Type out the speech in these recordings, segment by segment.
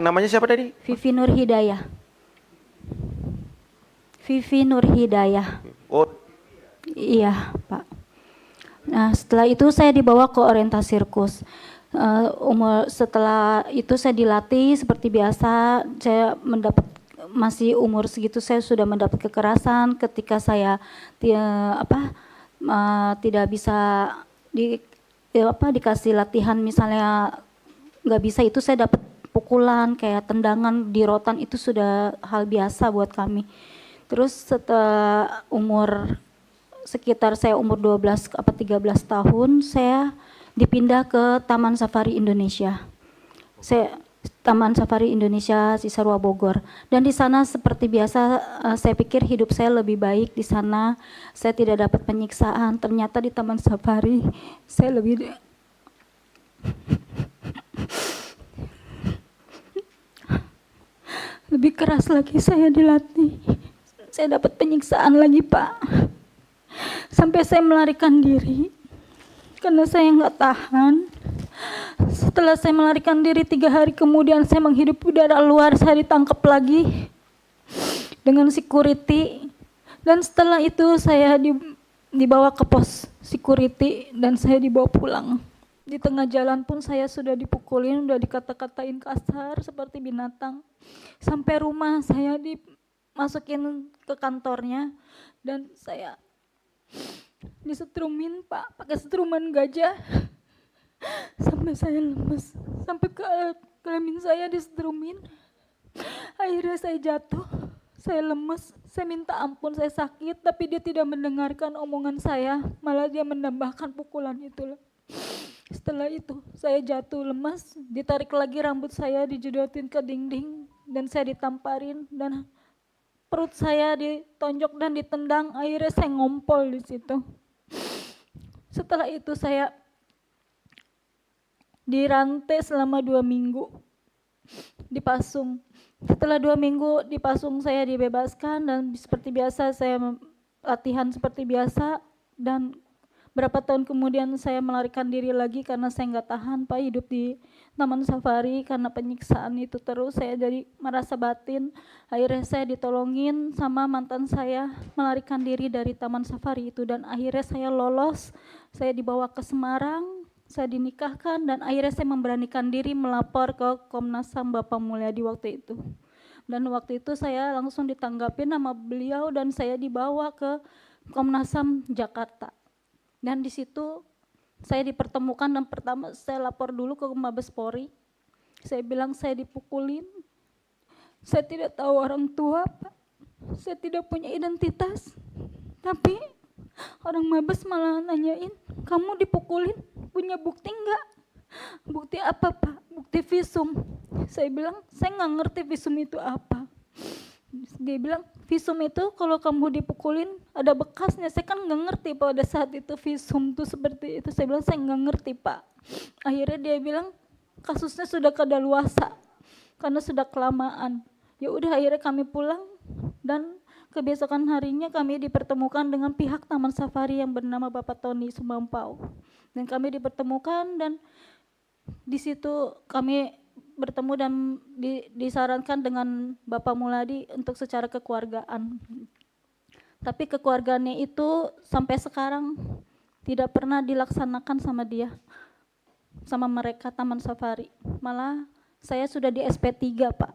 Namanya siapa tadi? Vivi Nur Hidayah. Vivi Nur Hidayah. Oh, Iya, Pak. Nah, setelah itu saya dibawa ke orientasi sirkus. Setelah itu saya dilatih seperti biasa. Saya mendapat masih umur segitu saya sudah mendapat kekerasan ketika saya tidak bisa dikasih latihan, misalnya nggak bisa, itu saya dapat pukulan kayak tendangan di rotan, itu sudah hal biasa buat kami. Terus setelah sekitar saya umur 12 apa 13 tahun, saya dipindah ke Taman Safari Indonesia. Taman Safari Indonesia Cisarua Bogor. Dan di sana seperti biasa, saya pikir hidup saya lebih baik di sana. Saya tidak dapat penyiksaan. Ternyata di Taman Safari saya lebih keras lagi, saya dilatih. Saya dapat penyiksaan lagi, Pak. Sampai saya melarikan diri karena saya nggak tahan. Setelah saya melarikan diri, 3 hari kemudian saya menghirup udara luar, saya ditangkap lagi dengan security. Dan setelah itu saya dibawa ke pos security dan saya dibawa pulang. Di tengah jalan pun saya sudah dipukulin, sudah dikata-katain kasar seperti binatang. Sampai rumah saya dimasukin ke kantornya dan saya disetrumin, Pak, pakai setruman gajah sampai saya lemes, sampai ke kelamin saya disetrumin. Akhirnya saya jatuh, saya lemes, saya minta ampun, saya sakit, tapi dia tidak mendengarkan omongan saya, malah dia menambahkan pukulan itu. Setelah itu saya jatuh lemas, ditarik lagi rambut saya, dijedotin ke dinding dan saya ditamparin dan perut saya ditonjok dan ditendang. Akhirnya saya ngompol di situ. Setelah itu saya dirantai selama 2 minggu, dipasung. Setelah 2 minggu dipasung, saya dibebaskan dan seperti biasa saya latihan seperti biasa. Dan berapa tahun kemudian saya melarikan diri lagi karena saya nggak tahan, Pak, hidup di Taman Safari karena penyiksaan itu terus. Saya jadi merasa batin. Akhirnya saya ditolongin sama mantan saya melarikan diri dari Taman Safari itu dan akhirnya saya lolos. Saya dibawa ke Semarang, saya dinikahkan dan akhirnya saya memberanikan diri melapor ke Komnas HAM Bapak Mulyadi waktu itu. Dan waktu itu saya langsung ditanggapi nama beliau dan saya dibawa ke Komnas HAM Jakarta. Dan di situ saya dipertemukan dan pertama saya lapor dulu ke Mabes Polri. Saya bilang saya dipukulin, saya tidak tahu orang tua, Pak. Saya tidak punya identitas. Tapi orang Mabes malah nanyain, kamu dipukulin, punya bukti enggak? Bukti apa, Pak? Bukti visum. Saya bilang, saya nggak ngerti visum itu apa. Dia bilang, visum itu kalau kamu dipukulin ada bekasnya. Saya kan nggak ngerti pada saat itu visum itu seperti itu. Saya bilang, saya nggak ngerti, Pak. Akhirnya dia bilang, kasusnya sudah kadaluarsa karena sudah kelamaan. Ya udah, akhirnya kami pulang dan kebesokan harinya kami dipertemukan dengan pihak Taman Safari yang bernama Bapak Tony Sumampau. Dan kami dipertemukan dan di situ kami bertemu dan disarankan dengan Bapak Mulyadi untuk secara kekeluargaan. Tapi kekeluargaannya itu sampai sekarang tidak pernah dilaksanakan sama dia, sama mereka Taman Safari. Malah saya sudah di SP3, Pak.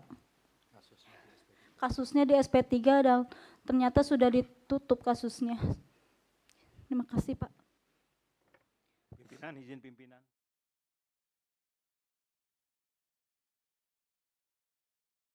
Kasusnya di SP3 dan ternyata sudah ditutup kasusnya. Terima kasih, Pak. pimpinan, izin pimpinan.